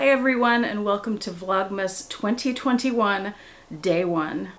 Hi everyone, and welcome to Vlogmas 2021, Day 1.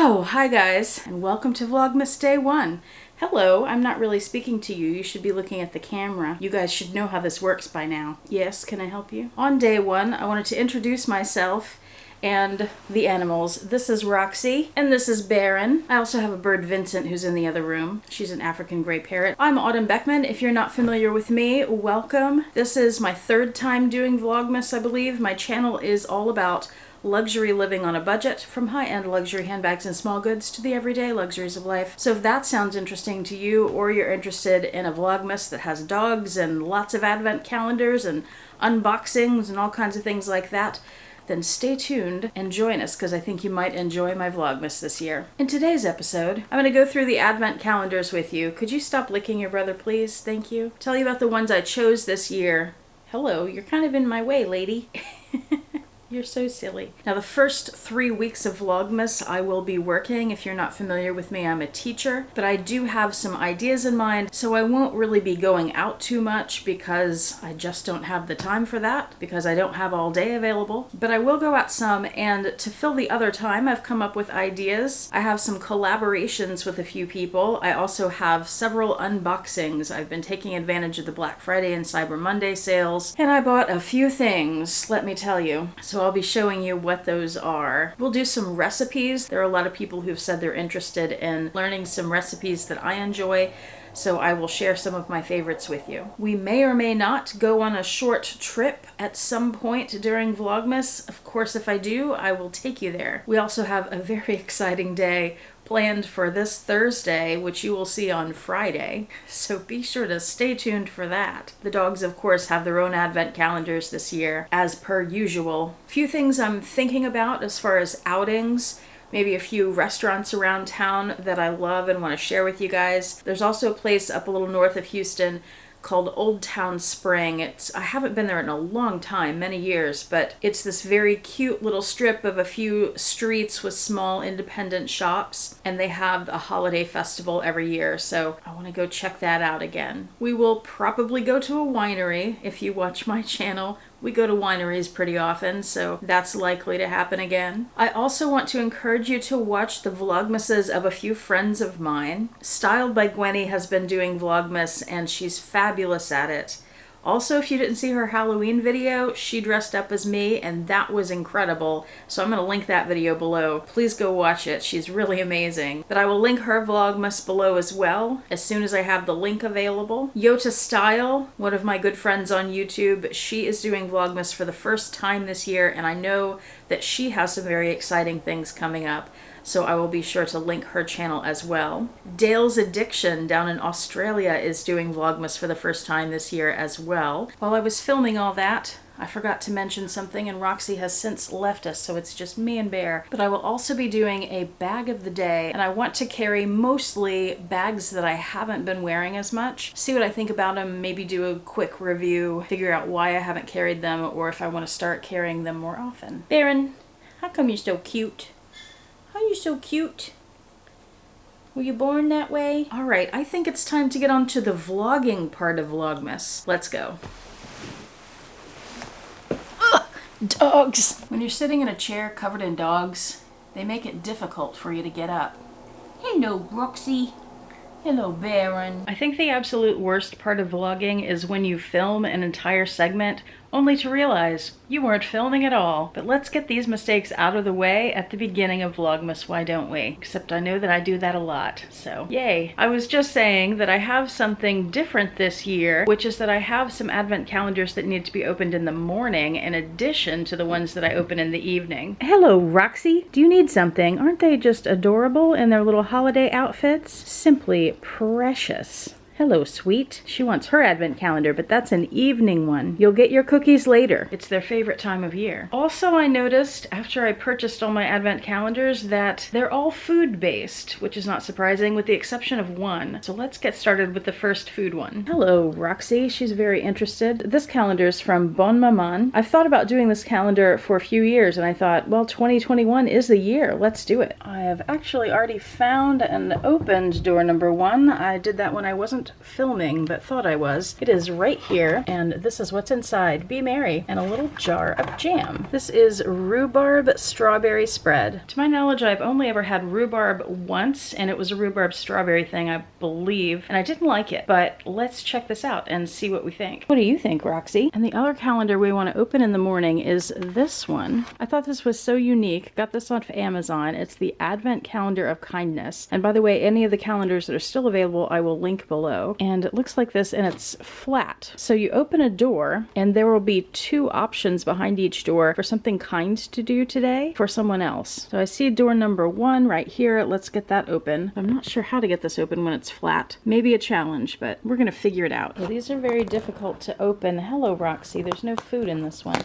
Oh, hi guys, and welcome to Vlogmas Day 1. Hello, I'm not really speaking to you. You should be looking at the camera. You guys should know how this works by now. Yes, can I help you? On Day 1, I wanted to introduce myself and the animals. This is Roxy, and this is Baron. I also have a bird, Vincent, who's in the other room. She's an African gray parrot. I'm Autumn Beckman. If you're not familiar with me, welcome. This is my third time doing Vlogmas, I believe. My channel is all about luxury living on a budget, from high-end luxury handbags and small goods to the everyday luxuries of life. So if that sounds interesting to you, or you're interested in a Vlogmas that has dogs and lots of advent calendars and unboxings and all kinds of things like that, then stay tuned and join us, because I think you might enjoy my Vlogmas this year. In today's episode, I'm going to go through the advent calendars with you. Could you stop licking your brother, please? Thank you. Tell you about the ones I chose this year. Hello, you're kind of in my way, lady. You're so silly. Now, the first 3 weeks of Vlogmas, I will be working. If you're not familiar with me, I'm a teacher, but I do have some ideas in mind, so I won't really be going out too much because I just don't have the time for that, because I don't have all day available. But I will go out some, and to fill the other time, I've come up with ideas. I have some collaborations with a few people. I also have several unboxings. I've been taking advantage of the Black Friday and Cyber Monday sales, and I bought a few things, let me tell you. So I'll be showing you what those are. We'll do some recipes. There are a lot of people who've said they're interested in learning some recipes that I enjoy, so I will share some of my favorites with you. We may or may not go on a short trip at some point during Vlogmas. Of course, if I do, I will take you there. We also have a very exciting day planned for this Thursday, which you will see on Friday, so be sure to stay tuned for that. The dogs, of course, have their own advent calendars this year, as per usual. A few things I'm thinking about as far as outings, maybe a few restaurants around town that I love and want to share with you guys. There's also a place up a little north of Houston called Old Town Spring. I haven't been there in a long time, many years, but it's this very cute little strip of a few streets with small independent shops, and they have a holiday festival every year, so I want to go check that out again. We will probably go to a winery. If you watch my channel, we go to wineries pretty often, so that's likely to happen again. I also want to encourage you to watch the Vlogmases of a few friends of mine. Styled by Gwenny has been doing Vlogmas, and she's fabulous at it. Also, if you didn't see her Halloween video, she dressed up as me, and that was incredible. So I'm going to link that video below. Please go watch it. She's really amazing. But I will link her Vlogmas below as well, as soon as I have the link available. Yota Style, one of my good friends on YouTube, she is doing Vlogmas for the first time this year, and I know that she has some very exciting things coming up, so I will be sure to link her channel as well. Dale's Addiction down in Australia is doing Vlogmas for the first time this year as well. While I was filming all that, I forgot to mention something, and Roxy has since left us, so it's just me and Bear. But I will also be doing a bag of the day, and I want to carry mostly bags that I haven't been wearing as much. See what I think about them, maybe do a quick review, figure out why I haven't carried them, or if I want to start carrying them more often. Baron, how come you're so cute? How are you so cute? Were you born that way? All right, I think it's time to get on to the vlogging part of Vlogmas. Let's go. Ugh, dogs! When you're sitting in a chair covered in dogs, they make it difficult for you to get up. Hello, Roxy. Hello, Baron. I think the absolute worst part of vlogging is when you film an entire segment only to realize you weren't filming at all. But let's get these mistakes out of the way at the beginning of Vlogmas, why don't we? Except I know that I do that a lot, so yay. I was just saying that I have something different this year, which is that I have some advent calendars that need to be opened in the morning in addition to the ones that I open in the evening. Hello, Roxy. Do you need something? Aren't they just adorable in their little holiday outfits? Simply precious. Hello, sweet. She wants her advent calendar, but that's an evening one. You'll get your cookies later. It's their favorite time of year. Also, I noticed after I purchased all my advent calendars that they're all food-based, which is not surprising with the exception of one. So let's get started with the first food one. Hello, Roxy. She's very interested. This calendar is from Bon Maman. I've thought about doing this calendar for a few years, and I thought, well, 2021 is the year. Let's do it. I have actually already found and opened door number 1. I did that when I wasn't filming, but thought I was. It is right here, and this is what's inside. Be merry. And a little jar of jam. This is rhubarb strawberry spread. To my knowledge, I've only ever had rhubarb once, and it was a rhubarb strawberry thing, I believe, and I didn't like it, but let's check this out and see what we think. What do you think, Roxy? And the other calendar we want to open in the morning is this one. I thought this was so unique. Got this off Amazon. It's the Advent Calendar of Kindness. And by the way, any of the calendars that are still available, I will link below. And it looks like this, and it's flat. So you open a door, and there will be 2 options behind each door for something kind to do today for someone else. So I see door number 1 right here. Let's get that open. I'm not sure how to get this open when it's flat. Maybe a challenge, but we're gonna figure it out. Well, these are very difficult to open. Hello, Roxy. There's no food in this one.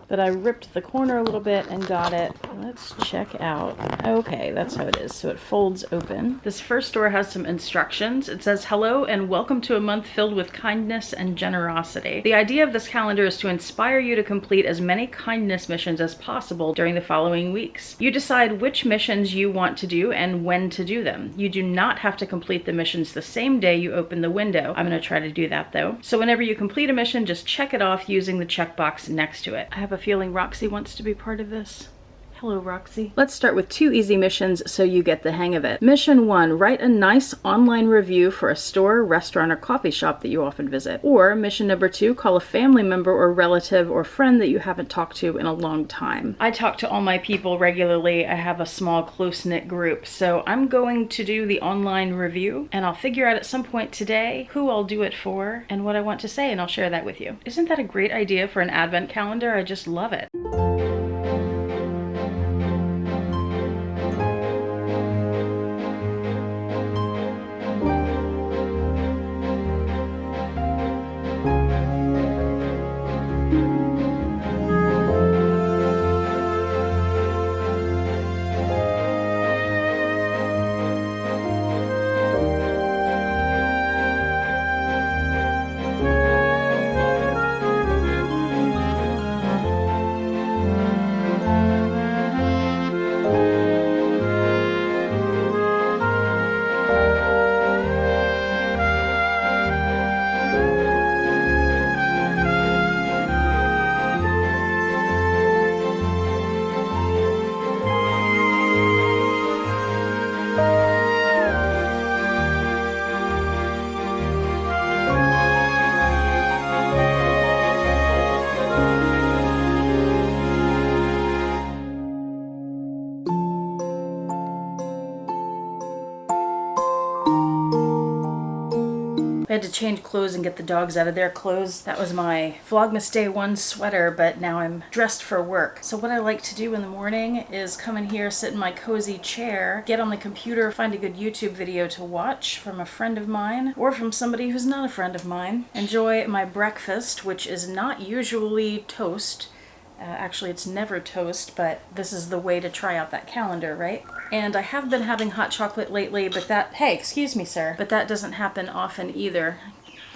But I ripped the corner a little bit and got it. Let's check out. Okay, that's how it is. So it folds open. This first door has some instructions. It says, hello and welcome to a month filled with kindness and generosity. The idea of this calendar is to inspire you to complete as many kindness missions as possible during the following weeks. You decide which missions you want to do and when to do them. You do not have to complete the missions the same day you open the window. I'm going to try to do that though. So whenever you complete a mission, just check it off using the checkbox next to it. I have a feeling Roxy wants to be part of this. Hello, Roxy. Let's start with 2 easy missions so you get the hang of it. Mission 1, write a nice online review for a store, restaurant, or coffee shop that you often visit. Or mission number 2, call a family member or relative or friend that you haven't talked to in a long time. I talk to all my people regularly. I have a small close-knit group, so I'm going to do the online review, and I'll figure out at some point today who I'll do it for and what I want to say, and I'll share that with you. Isn't that a great idea for an advent calendar? I just love it. I had to change clothes and get the dogs out of their clothes. That was my Vlogmas Day 1 sweater, but now I'm dressed for work. So what I like to do in the morning is come in here, sit in my cozy chair, get on the computer, find a good YouTube video to watch from a friend of mine or from somebody who's not a friend of mine. Enjoy my breakfast, which is not usually toast. Actually, it's never toast, but this is the way to try out that calendar, right? And I have been having hot chocolate lately, but that, hey, excuse me, sir, but that doesn't happen often either.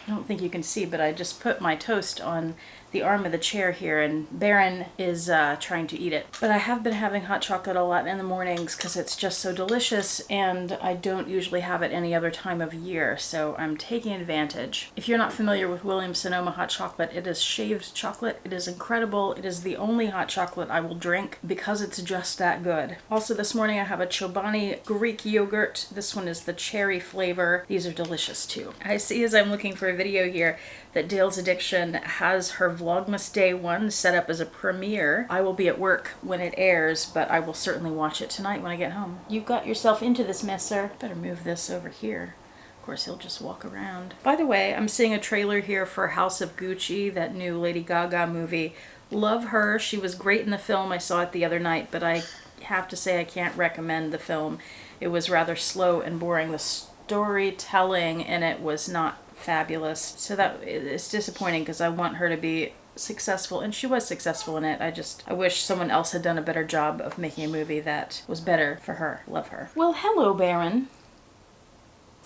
I don't think you can see, but I just put my toast on the arm of the chair here, and Baron is trying to eat it. But I have been having hot chocolate a lot in the mornings because it's just so delicious, and I don't usually have it any other time of year, so I'm taking advantage. If you're not familiar with Williams-Sonoma hot chocolate, it is shaved chocolate. It is incredible. It is the only hot chocolate I will drink because it's just that good. Also this morning I have a Chobani Greek yogurt. This one is the cherry flavor. These are delicious too. I see as I'm looking for a video here that Dale's Addiction has her Vlogmas Day 1 set up as a premiere. I will be at work when it airs, but I will certainly watch it tonight when I get home. You got yourself into this mess, sir. Better move this over here. Of course, he'll just walk around. By the way, I'm seeing a trailer here for House of Gucci, that new Lady Gaga movie. Love her. She was great in the film. I saw it the other night, but I have to say I can't recommend the film. It was rather slow and boring. The storytelling in it was not fabulous. So that it's disappointing because I want her to be successful, and she was successful in it. I wish someone else had done a better job of making a movie that was better for her. Love her. Well, hello, Baron.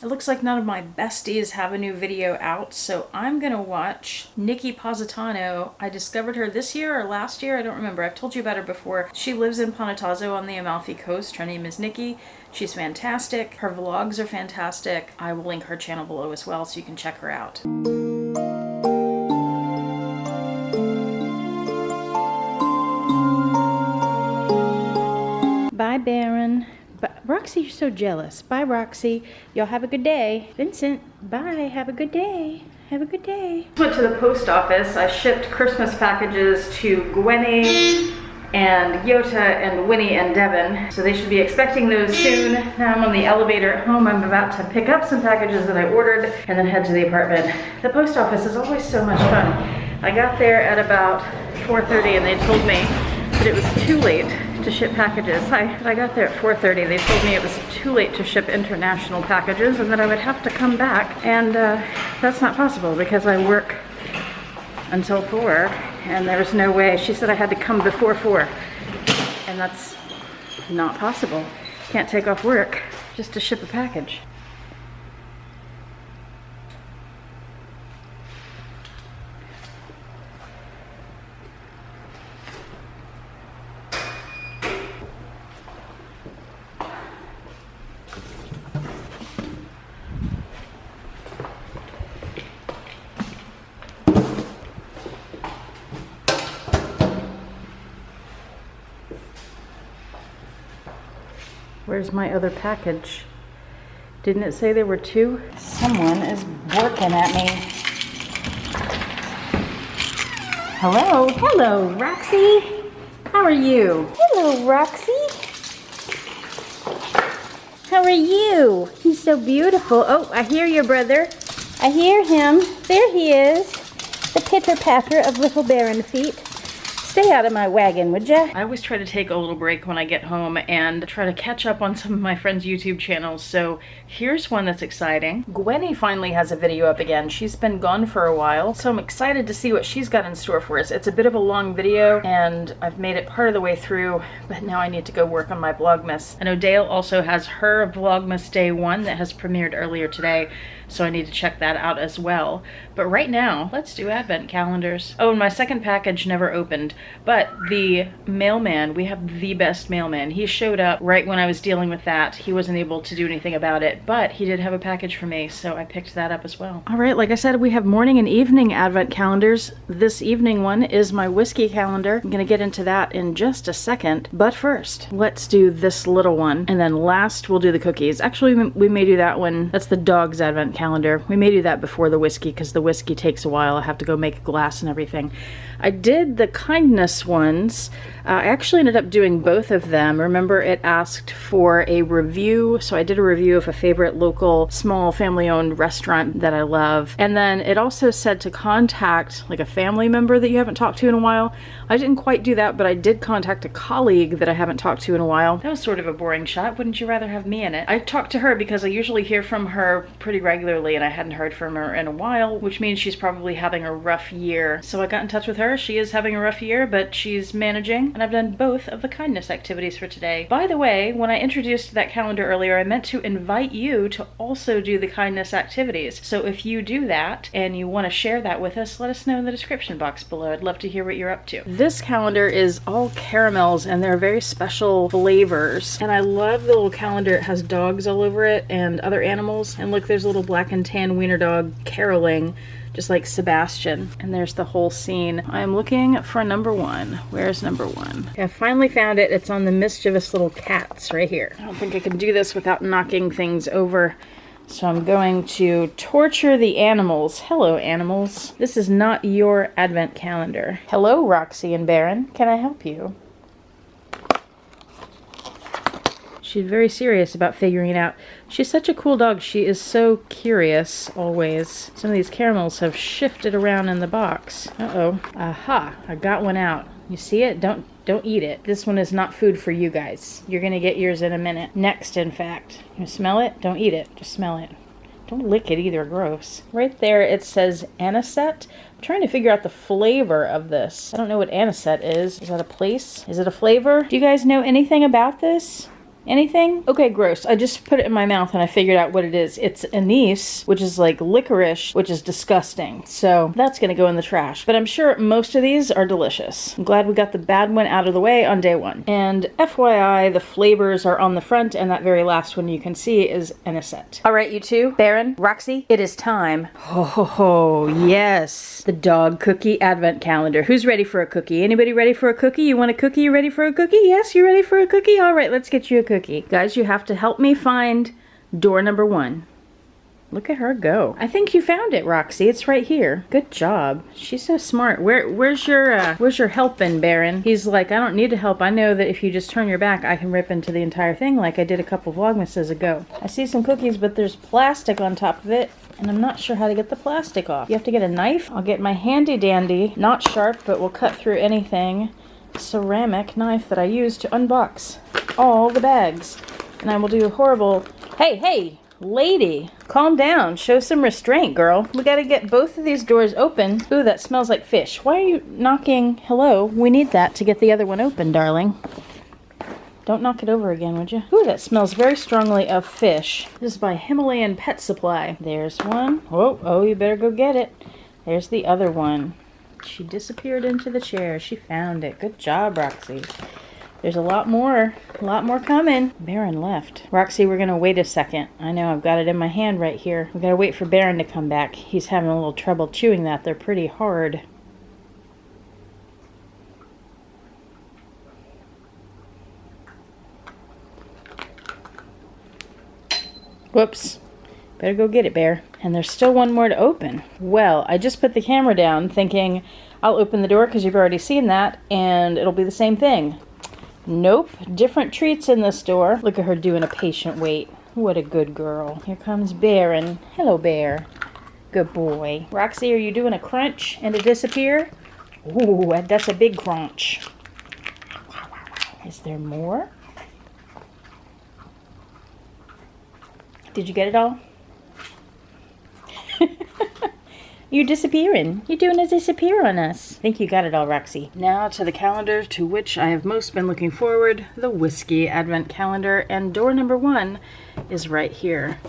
It looks like none of my besties have a new video out, so I'm gonna watch Nikki Positano. I discovered her this year or last year, I don't remember. I've told you about her before. She lives in Panatazzo on the Amalfi Coast. Her name is Nikki. She's fantastic. Her vlogs are fantastic. I will link her channel below as well so you can check her out. Bye, Baron. Roxy, you're so jealous. Bye, Roxy. Y'all have a good day. Vincent, bye. Have a good day. Have a good day. Went to the post office. I shipped Christmas packages to Gwenny and Yota and Winnie and Devin. So they should be expecting those soon. Now I'm on the elevator at home. I'm about to pick up some packages that I ordered and then head to the apartment. The post office is always so much fun. I got there at about 4:30 and they told me that it was too late to ship packages. I got there at 4:30. They told me it was too late to ship international packages and that I would have to come back. And that's not possible because I work until 4 and there was no way. She said I had to come before 4 and that's not possible. Can't take off work just to ship a package. Where's my other package? Didn't it say there were 2? Someone is working at me. Hello? Hello, Roxy. How are you? Hello, Roxy. How are you? He's so beautiful. Oh, I hear your brother. I hear him. There he is. The pitter-patter of little Baron feet. Stay out of my wagon, would ya? I always try to take a little break when I get home and try to catch up on some of my friends' YouTube channels. So here's one that's exciting. Gwenny finally has a video up again. She's been gone for a while, so I'm excited to see what she's got in store for us. It's a bit of a long video and I've made it part of the way through, but now I need to go work on my Vlogmas. I know Dale also has her Vlogmas Day 1 that has premiered earlier today, so I need to check that out as well. But right now, let's do advent calendars. Oh, and my second package never opened, but the mailman, we have the best mailman. He showed up right when I was dealing with that. He wasn't able to do anything about it, but he did have a package for me, so I picked that up as well. All right, like I said, we have morning and evening advent calendars. This evening one is my whiskey calendar. I'm gonna get into that in just a second, but first, let's do this little one, and then last we'll do the cookies. Actually, we may do that one. That's the dog's advent calendar. We may do that before the whiskey because the whiskey takes a while. I have to go make a glass and everything. I did the kindness ones. I actually ended up doing both of them. Remember, it asked for a review, so I did a review of a favorite local small family-owned restaurant that I love. And then it also said to contact like a family member that you haven't talked to in a while. I didn't quite do that, but I did contact a colleague that I haven't talked to in a while. That was sort of a boring shot. Wouldn't you rather have me in it? I talked to her because I usually hear from her pretty regularly, and I hadn't heard from her in a while, which means she's probably having a rough year. So I got in touch with her. She is having a rough year, but she's managing, and I've done both of the kindness activities for today. By the way, when I introduced that calendar earlier, I meant to invite you to also do the kindness activities. So if you do that and you want to share that with us, let us know in the description box below. I'd love to hear what you're up to. This calendar is all caramels, and they're very special flavors. And I love the little calendar. It has dogs all over it and other animals. And look, there's a little black and tan wiener dog caroling, just like Sebastian. And there's the whole scene. I'm looking for number 1. Where's number 1? I finally found it. It's on the mischievous little cats right here. I don't think I can do this without knocking things over. So I'm going to torture the animals. Hello, animals. This is not your advent calendar. Hello, Roxy and Baron. Can I help you? She's very serious about figuring it out. She's such a cool dog. She is so curious, always. Some of these caramels have shifted around in the box. Uh-oh. Aha, I got one out. You see it? Don't eat it. This one is not food for you guys. You're gonna get yours in a minute. Next, in fact. You smell it? Don't eat it. Just smell it. Don't lick it either. Gross. Right there it says anisette. I'm trying to figure out the flavor of this. I don't know what anisette is. Is that a place? Is it a flavor? Do you guys know anything about this? Anything? Okay, gross. I just put it in my mouth and I figured out what it is. It's anise, which is like licorice, which is disgusting. So that's gonna go in the trash. But I'm sure most of these are delicious. I'm glad we got the bad one out of the way on day 1. And FYI, the flavors are on the front, and that very last one you can see is anisette. All right, you two, Baron, Roxy, it is time. Ho ho ho, yes. The dog cookie advent calendar. Who's ready for a cookie? Anybody ready for a cookie? You want a cookie? You ready for a cookie? Yes, you ready for a cookie? All right, let's get you a cookie. Guys, you have to help me find door number 1. Look at her go. I think you found it, Roxy. It's right here. Good job. She's so smart. Where's your helping, Baron? He's like, I don't need to help. I know that if you just turn your back, I can rip into the entire thing like I did a couple Vlogmases ago. I see some cookies, but there's plastic on top of it, and I'm not sure how to get the plastic off. You have to get a knife. I'll get my handy dandy, not sharp, but will cut through anything, ceramic knife that I use to unbox all the bags. And I will do a horrible, hey, lady, calm down. Show some restraint, girl. We gotta get both of these doors open. Ooh, that smells like fish. Why are you knocking? Hello, we need that to get the other one open, darling. Don't knock it over again, would you? Ooh, that smells very strongly of fish. This is by Himalayan Pet Supply. There's one. Oh, you better go get it. There's the other one. She disappeared into the chair. She found it. Good job, Roxy. There's a lot more coming. Baron left. Roxy, we're gonna wait a second. I know, I've got it in my hand right here. We gotta wait for Baron to come back. He's having a little trouble chewing that. They're pretty hard. Whoops. Better go get it, Bear. And there's still one more to open. Well, I just put the camera down thinking I'll open the door because you've already seen that and it'll be the same thing. Nope, different treats in this door. Look at her doing a patient wait. What a good girl. Here comes Baron. Hello, Bear. Good boy. Roxy, are you doing a crunch and a disappear? Ooh, that's a big crunch. Is there more? Did you get it all? You're disappearing. You're doing a disappear on us. I think you got it all, Roxy. Now to the calendar to which I have most been looking forward, the Whiskey Advent Calendar, and door number 1 is right here.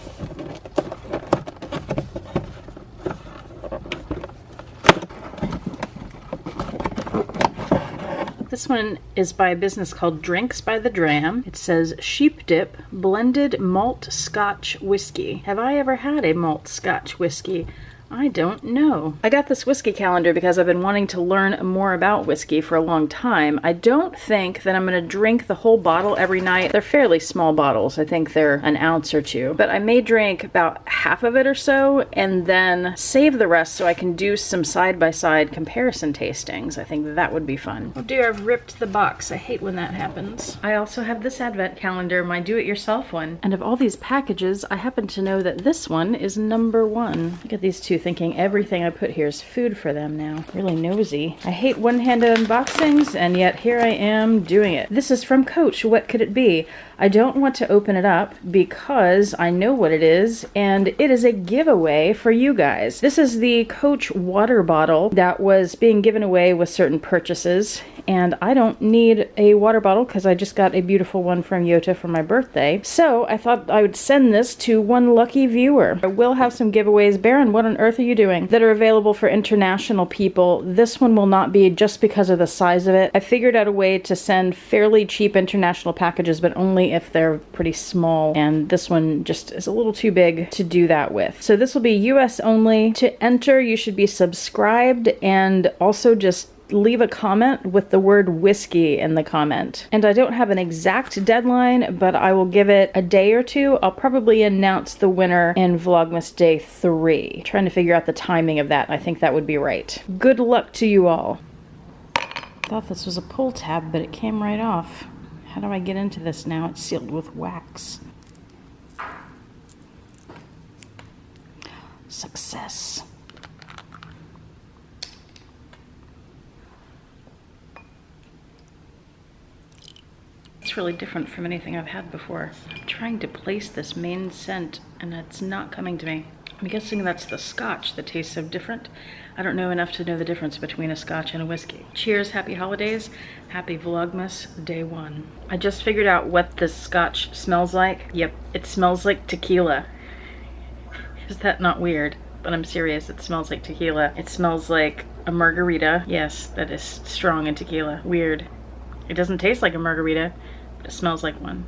This one is by a business called Drinks by the Dram. It says Sheep Dip Blended Malt Scotch Whiskey. Have I ever had a malt Scotch whiskey? I don't know. I got this whiskey calendar because I've been wanting to learn more about whiskey for a long time. I don't think that I'm going to drink the whole bottle every night. They're fairly small bottles. I think they're an ounce or two. But I may drink about half of it or so and then save the rest so I can do some side-by-side comparison tastings. I think that would be fun. Oh dear, I've ripped the box. I hate when that happens. I also have this advent calendar, my do-it-yourself one. And of all these packages, I happen to know that this one is number 1. Look at these two thinking everything I put here is food for them now. Really nosy. I hate one-handed unboxings, and yet here I am doing it. This is from Coach. What could it be? I don't want to open it up because I know what it is, and it is a giveaway for you guys. This is the Coach water bottle that was being given away with certain purchases, and I don't need a water bottle because I just got a beautiful one from Yota for my birthday. So I thought I would send this to one lucky viewer. I will have some giveaways. Baron, what on earth are you doing? That are available for international people. This one will not be just because of the size of it. I figured out a way to send fairly cheap international packages, but only if they're pretty small, and this one just is a little too big to do that with. So this will be US only. To enter, you should be subscribed and also just leave a comment with the word whiskey in the comment. And I don't have an exact deadline, but I will give it a day or two. I'll probably announce the winner in Vlogmas Day 3. Trying to figure out the timing of that. I think that would be right. Good luck to you all. Thought this was a pull tab, but it came right off. How do I get into this now? It's sealed with wax. Success. It's really different from anything I've had before. I'm trying to place this main scent and it's not coming to me. I'm guessing that's the scotch that tastes so different. I don't know enough to know the difference between a scotch and a whiskey. Cheers, happy holidays, happy Vlogmas Day 1. I just figured out what this scotch smells like. Yep, it smells like tequila. Is that not weird? But I'm serious, it smells like tequila. It smells like a margarita. Yes, that is strong in tequila. Weird. It doesn't taste like a margarita, but it smells like one.